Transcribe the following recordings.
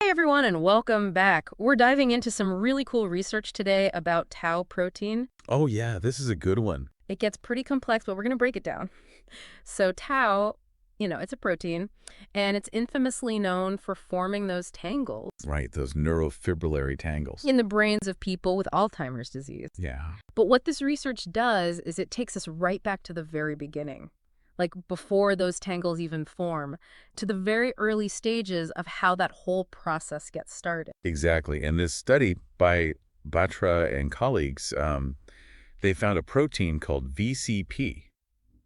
Hey everyone, and welcome back. We're diving into some really cool research today about tau protein. Oh, yeah, this is a good one. It gets pretty complex, but we're going to break it down. So tau, it's a protein, and it's infamously known for forming those tangles Right, those neurofibrillary tangles. in the brains of people with Alzheimer's disease. Yeah, But what this research does is it takes us right back to the very beginning, like before those tangles even form, to the very early stages of how that whole process gets started. exactly. And this study by Batra and colleagues, they found a protein called VCP.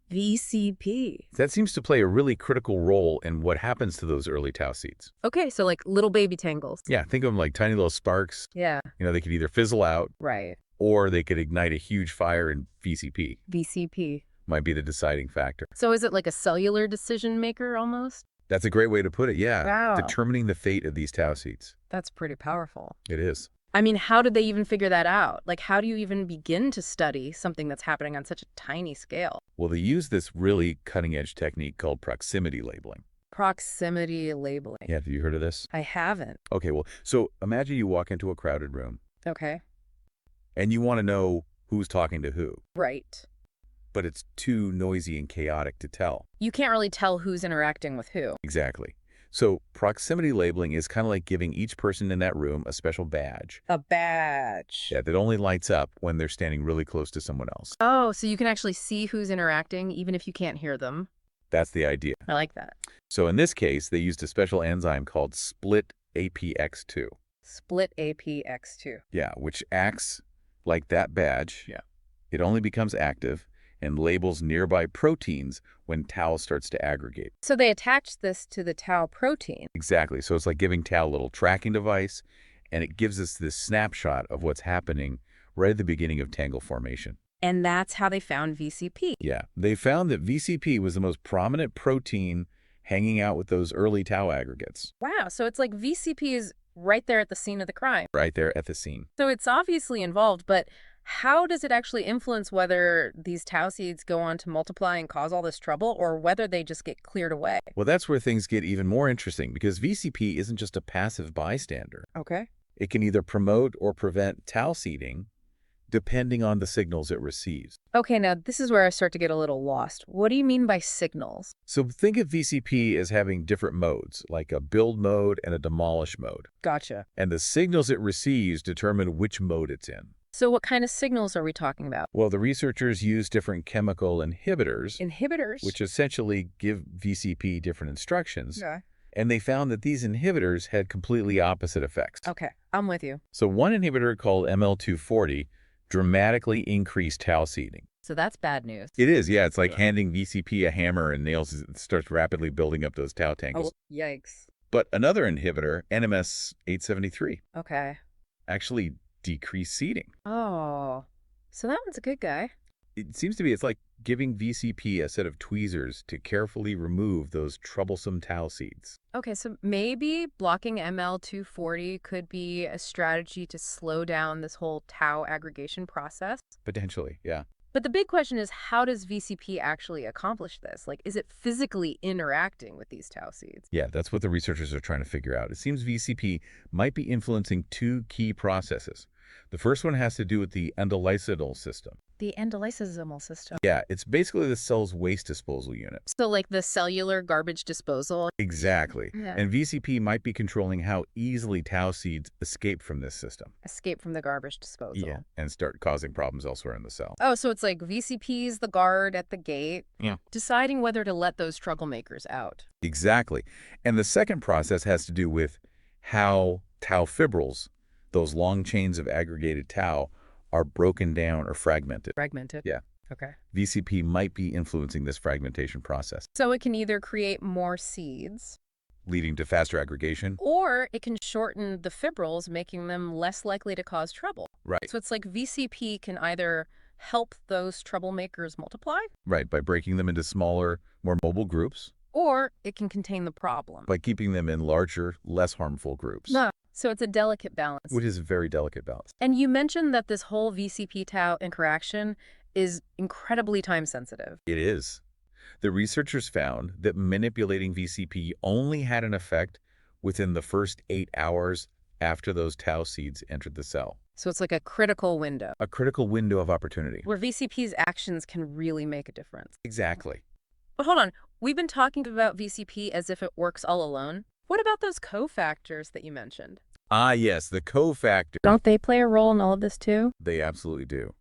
VCP. That seems to play a really critical role in what happens to those early tau seeds. Okay, so like little baby tangles. Yeah, think of them like tiny little sparks. Yeah, They could either fizzle out right. or they could ignite a huge fire, and VCP VCP. might be the deciding factor. So is it like a cellular decision maker almost? That's a great way to put it, yeah. Wow. Determining the fate of these tau seeds. That's pretty powerful. It is. I mean, how did they even figure that out? Like, how do you even begin to study something that's happening on such a tiny scale? Well, they use this really cutting-edge technique called proximity labeling. Proximity labeling. Yeah, have you heard of this? I haven't. Okay, well, so imagine you walk into a crowded room Okay. and you want to know who's talking to who, Right. but it's too noisy and chaotic to tell. You can't really tell who's interacting with who. Exactly. So proximity labeling is kind of like giving each person in that room a special badge. A badge. Yeah, that only lights up when they're standing really close to someone else. Oh, so you can actually see who's interacting even if you can't hear them. That's the idea. I like that. So in this case, they used a special enzyme called split APX2. Split APX2. Yeah, which acts like that badge. Yeah. It only becomes active and labels nearby proteins when tau starts to aggregate. So they attached this to the tau protein. Exactly. So it's like giving tau a little tracking device, and it gives us this snapshot of what's happening right at the beginning of tangle formation. And that's how they found VCP. Yeah. They found that VCP was the most prominent protein hanging out with those early tau aggregates Wow, so it's like VCP is right there at the scene of the crime. right there at the scene. So it's obviously involved, but how does it actually influence whether these tau seeds go on to multiply and cause all this trouble or whether they just get cleared away? Well, that's where things get even more interesting because VCP isn't just a passive bystander. Okay. It can either promote or prevent tau seeding depending on the signals it receives. Okay, now this is where I start to get a little lost. What do you mean by signals? So think of VCP as having different modes, like a build mode and a demolish mode. Gotcha. And the signals it receives determine which mode it's in. So what kind of signals are we talking about? Well, the researchers use different chemical inhibitors, Inhibitors? which essentially give VCP different instructions. Yeah. And they found that these inhibitors had completely opposite effects. Okay, I'm with you. So one inhibitor called ML240 dramatically increased tau seeding. So that's bad news. It is, yeah. It's like handing VCP a hammer and nails it starts rapidly building up those tau tangles. Oh, yikes. But another inhibitor, NMS873, Okay. actually decreased seeding. Oh, so that one's a good guy. It seems to be it's like giving VCP a set of tweezers to carefully remove those troublesome tau seeds. Okay, so maybe blocking ML240 could be a strategy to slow down this whole tau aggregation process. Potentially, yeah. But the big question is, how does VCP actually accomplish this? Like, is it physically interacting with these tau seeds? Yeah, that's what the researchers are trying to figure out. It seems VCP might be influencing two key processes. The first one has to do with the endolysosyl system. The endolysosomal system. Yeah, it's basically the cell's waste disposal unit. So like the cellular garbage disposal. Exactly. Yeah. And VCP might be controlling how easily tau seeds escape from this system. Escape from the garbage disposal. And start causing problems elsewhere in the cell. Oh, so it's like VCP's the guard at the gate. Yeah. Deciding whether to let those troublemakers out. Exactly. And the second process has to do with how tau fibrils, those long chains of aggregated tau, are broken down or fragmented. Fragmented? Yeah. Okay. VCP might be influencing this fragmentation process, So it can either create more seeds, leading to faster aggregation. or it can shorten the fibrils, making them less likely to cause trouble. Right. So it's like VCP can either help those troublemakers multiply, Right, by breaking them into smaller, more mobile groups, or it can contain the problem. by keeping them in larger, less harmful groups. No. So it's a delicate balance. Which is a very delicate balance. And you mentioned that this whole VCP-tau interaction is incredibly time sensitive. It is. The researchers found that manipulating VCP only had an effect within the first 8 hours after those tau seeds entered the cell. So it's like a critical window A critical window of opportunity. where VCP's actions can really make a difference. Exactly. But hold on, we've been talking about VCP as if it works all alone. What about those cofactors that you mentioned? Ah, yes, the cofactor. Don't they play a role in all of this too? They absolutely do.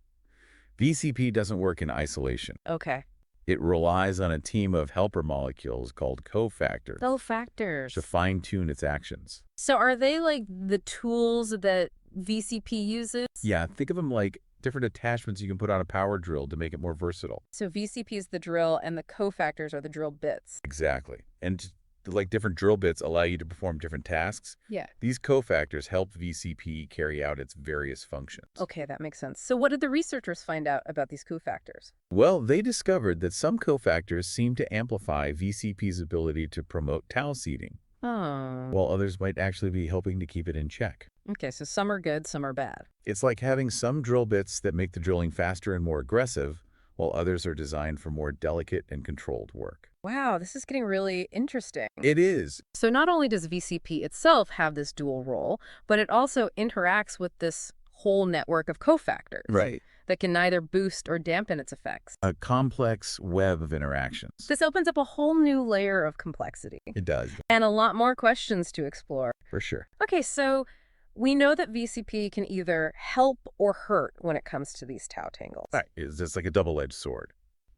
VCP doesn't work in isolation. Okay. It relies on a team of helper molecules called cofactors Cofactors. to fine-tune its actions. So are they like the tools that VCP uses? Yeah, think of them like different attachments you can put on a power drill to make it more versatile. So VCP is the drill and the cofactors are the drill bits. Exactly. And like different drill bits allow you to perform different tasks. Yeah. These cofactors help VCP carry out its various functions. Okay, that makes sense. So what did the researchers find out about these cofactors? Well, they discovered that some cofactors seem to amplify VCP's ability to promote tau seeding, Oh. while others might actually be helping to keep it in check. Okay, so some are good, some are bad. It's like having some drill bits that make the drilling faster and more aggressive, while others are designed for more delicate and controlled work. Wow, this is getting really interesting. It is. So not only does VCP itself have this dual role, but it also interacts with this whole network of cofactors that can neither boost or dampen its effects. A complex web of interactions. This opens up a whole new layer of complexity It does, and a lot more questions to explore. for sure. Okay, so we know that VCP can either help or hurt when it comes to these tau tangles. Right. It's just like a double-edged sword.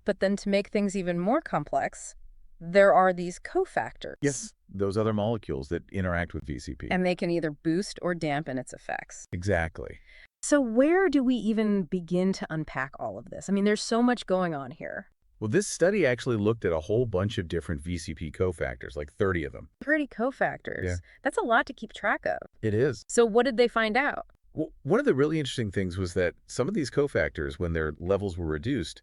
But then to make things even more complex, there are these cofactors. Yes, those other molecules that interact with VCP. And they can either boost or dampen its effects. Exactly. So where do we even begin to unpack all of this? I mean, there's so much going on here. Well, this study actually looked at a whole bunch of different VCP cofactors, like 30 of them. 30 cofactors. Yeah. That's a lot to keep track of. It is. So what did they find out? Well, one of the really interesting things was that some of these cofactors, when their levels were reduced,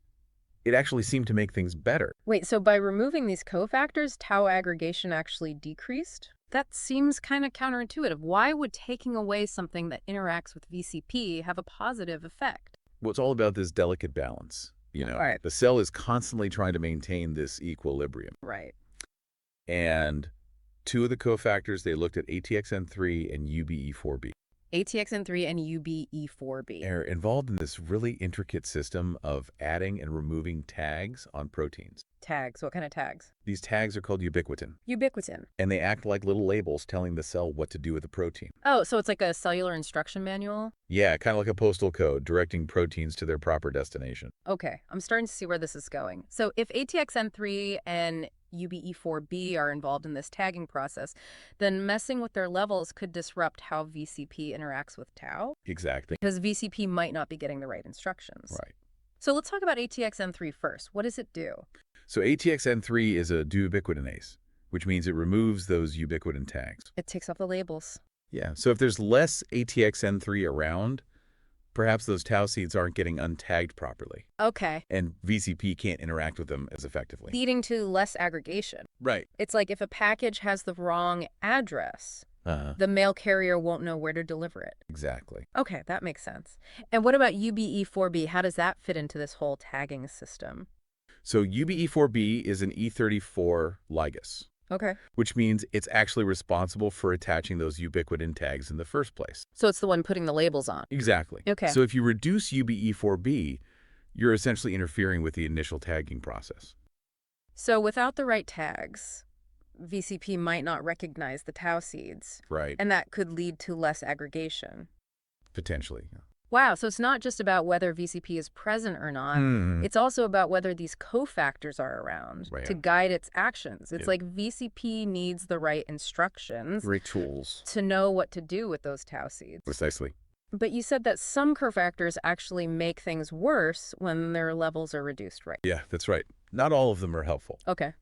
it actually seemed to make things better. Wait, so by removing these cofactors, tau aggregation actually decreased? That seems kind of counterintuitive. Why would taking away something that interacts with VCP have a positive effect? Well, it's all about this delicate balance. Right. The cell is constantly trying to maintain this equilibrium. Right. And two of the cofactors, they looked at ATXN3 and UBE4B. ATXN3 and UBE4B. Are involved in this really intricate system of adding and removing tags on proteins. Tags. What kind of tags? These tags are called ubiquitin, Ubiquitin. and they act like little labels telling the cell what to do with the protein. Oh, so it's like a cellular instruction manual? Yeah, kind of like a postal code directing proteins to their proper destination. Okay, I'm starting to see where this is going. So if ATXN3 and UBE4B are involved in this tagging process, then messing with their levels could disrupt how VCP interacts with tau, Exactly. because VCP might not be getting the right instructions. Right. So let's talk about ATXN3 first. What does it do? So ATXN3 is a duubiquitinase, which means it removes those ubiquitin tags. It takes off the labels. Yeah, so if there's less ATXN3 around, perhaps those tau seeds aren't getting untagged properly, Okay. and VCP can't interact with them as effectively. Leading to less aggregation. Right. It's like if a package has the wrong address, the mail carrier won't know where to deliver it. Exactly. Okay, that makes sense. And what about UBE4B? How does that fit into this whole tagging system? So UBE4B is an E34 ligase, Okay. which means it's actually responsible for attaching those ubiquitin tags in the first place. So it's the one putting the labels on. Exactly. Okay. So if you reduce UBE4B, you're essentially interfering with the initial tagging process. So without the right tags, VCP might not recognize the tau seeds, Right. and that could lead to less aggregation. Potentially. Wow, so it's not just about whether VCP is present or not. It's also about whether these cofactors are around Right. to guide its actions. It's Yeah. like VCP needs the right instructions Great tools. to know what to do with those tau seeds. Precisely. But you said that some cofactors actually make things worse when their levels are reduced, right? Yeah, that's right. Not all of them are helpful. Okay.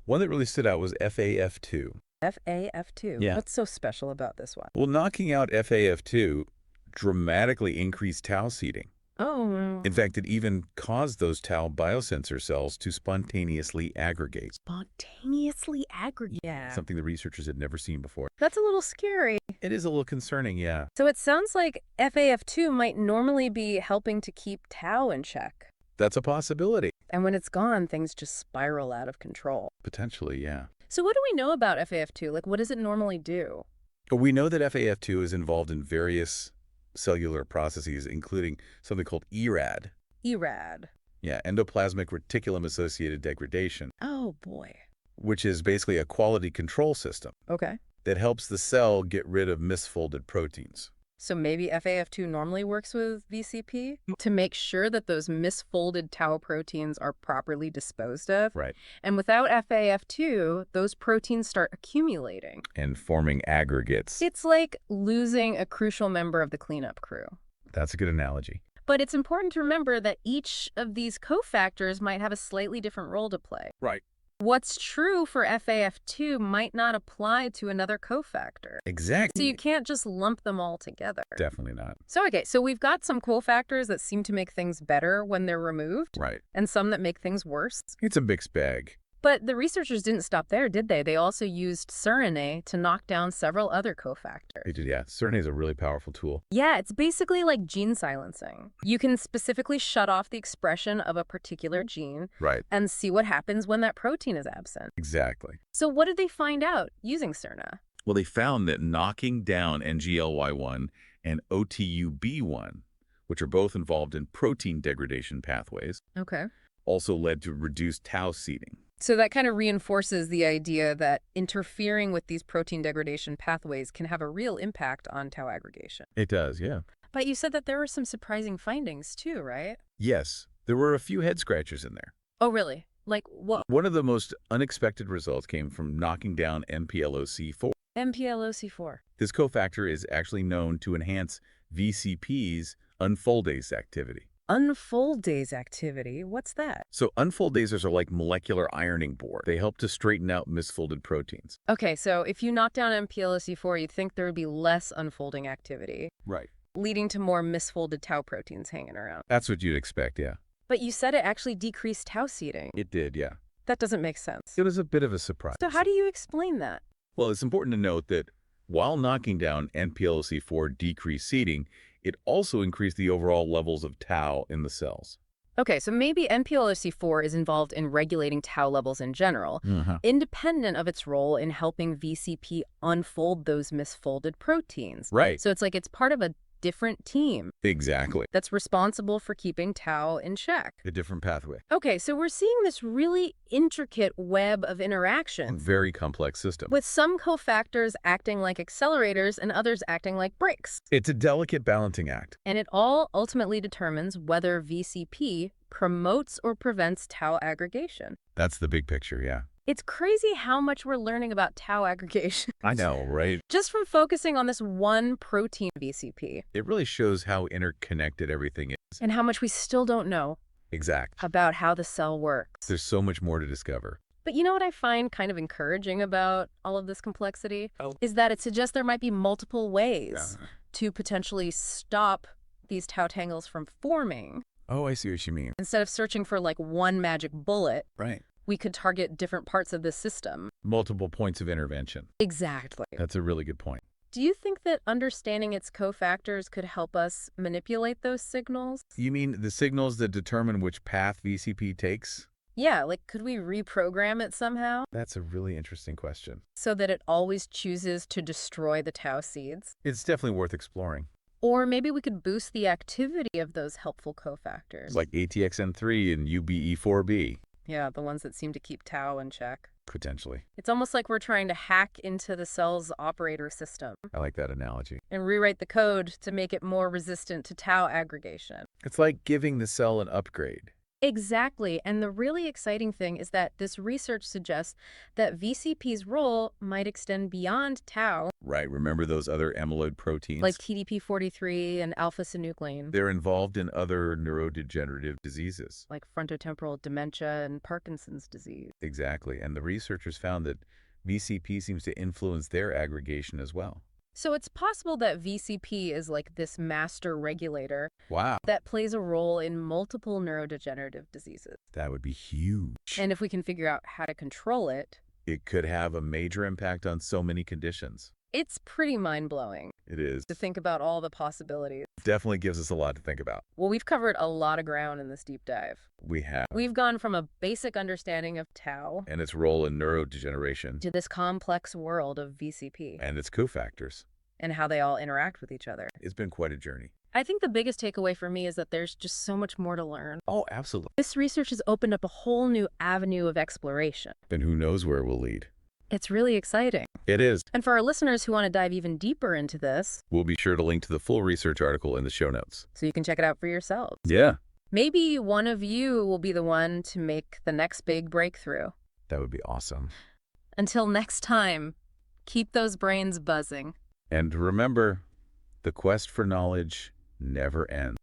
One that really stood out was FAF2. FAF2. Yeah. What's so special about this one? Well, knocking out FAF2 dramatically increased tau seeding. Oh. In fact, it even caused those tau biosensor cells to spontaneously aggregate, Spontaneously aggregate. Yeah. something the researchers had never seen before. That's a little scary. It is a little concerning, yeah. So it sounds like FAF2 might normally be helping to keep tau in check. That's a possibility. And when it's gone, things just spiral out of control. Potentially, yeah. So what do we know about FAF2? Like, what does it normally do? But we know that FAF2 is involved in various cellular processes, including something called ERAD. ERAD. Yeah, endoplasmic reticulum-associated degradation, Oh, boy. which is basically a quality control system Okay. that helps the cell get rid of misfolded proteins. So maybe FAF2 normally works with VCP to make sure that those misfolded tau proteins are properly disposed of. Right. And without FAF2, those proteins start accumulating. And forming aggregates. It's like losing a crucial member of the cleanup crew. That's a good analogy. But it's important to remember that each of these cofactors might have a slightly different role to play. Right. What's true for FAF2 might not apply to another cofactor. Exactly. So you can't just lump them all together. Definitely not. So we've got some cofactors that seem to make things better when they're removed, Right. and some that make things worse. It's a mixed bag. But the researchers didn't stop there, did they? They also used surine to knock down several other cofactors. They did, yeah. Surine is a really powerful tool. Yeah, it's basically like gene silencing. You can specifically shut off the expression of a particular gene Right. and see what happens when that protein is absent. Exactly. So what did they find out using surine? Well, they found that knocking down NGLY1 and OTUB1, which are both involved in protein degradation pathways, Okay. also led to reduced tau seeding. So that kind of reinforces the idea that interfering with these protein degradation pathways can have a real impact on tau aggregation. It does, yeah. But you said that there were some surprising findings too, right? Yes, there were a few head scratchers in there. Oh, really? Like what? One of the most unexpected results came from knocking down MPLOC4. MPLOC4. This cofactor is actually known to enhance VCP's unfoldase activity. Unfoldase activity? What's that? So unfoldases are like molecular ironing board. They help to straighten out misfolded proteins. Okay, so if you knock down MPLOC4, you'd think there would be less unfolding activity, Right. leading to more misfolded tau proteins hanging around. That's what you'd expect, yeah. But you said it actually decreased tau seeding. It did, yeah. That doesn't make sense. It was a bit of a surprise. So how do you explain that? Well, it's important to note that while knocking down NPLC4 decreased seeding, it also increased the overall levels of tau in the cells. Okay, so maybe NPLOC4 is involved in regulating tau levels in general, independent of its role in helping VCP unfold those misfolded proteins. Right. So it's like it's part of a different team Exactly. that's responsible for keeping tau in check. A different pathway. Okay, so we're seeing this really intricate web of A interactions, very complex system. with some cofactors acting like accelerators and others acting like brakes. It's a delicate balancing act. And it all ultimately determines whether VCP promotes or prevents tau aggregation. That's the big picture, yeah. It's crazy how much we're learning about tau aggregation I know, right? just from focusing on this one protein VCP, It really shows how interconnected everything is. and how much we still don't know Exact. about how the cell works. There's so much more to discover. But you know what I find kind of encouraging about all of this complexity? Oh. Is that it suggests there might be multiple ways to potentially stop these tau tangles from forming. Oh, I see what you mean. Instead of searching for like one magic bullet, Right. we could target different parts of the system. Multiple points of intervention. Exactly. That's a really good point. Do you think that understanding its cofactors could help us manipulate those signals? You mean the signals that determine which path VCP takes? Yeah, like could we reprogram it somehow That's a really interesting question. so that it always chooses to destroy the tau seeds? It's definitely worth exploring. Or maybe we could boost the activity of those helpful cofactors. Like ATXN3 and UBE4B, Yeah, the ones that seem to keep tau in check. potentially. It's almost like we're trying to hack into the cell's operator system I like that analogy. and rewrite the code to make it more resistant to tau aggregation. It's like giving the cell an upgrade. Exactly. And the really exciting thing is that this research suggests that VCP's role might extend beyond tau, Right, remember those other amyloid proteins? like TDP43 and alpha-synuclein, They're involved in other neurodegenerative diseases. like frontotemporal dementia and Parkinson's disease. Exactly, and the researchers found that VCP seems to influence their aggregation as well. So it's possible that VCP is like this master regulator Wow. that plays a role in multiple neurodegenerative diseases. That would be huge. And if we can figure out how to control it, It could have a major impact on so many conditions. It's pretty mind-blowing It is. to think about all the possibilities. Definitely gives us a lot to think about. Well, we've covered a lot of ground in this deep dive. We have. We've gone from a basic understanding of tau And its role in neurodegeneration to this complex world of VCP and its cofactors. and how they all interact with each other. It's been quite a journey. I think the biggest takeaway for me is that there's just so much more to learn. Oh, absolutely. This research has opened up a whole new avenue of exploration. And who knows where it will lead. It's really exciting. It is. And for our listeners who want to dive even deeper into this, We'll be sure to link to the full research article in the show notes. so you can check it out for yourselves. Yeah. Maybe one of you will be the one to make the next big breakthrough. That would be awesome. Until next time, keep those brains buzzing. And remember, the quest for knowledge never ends.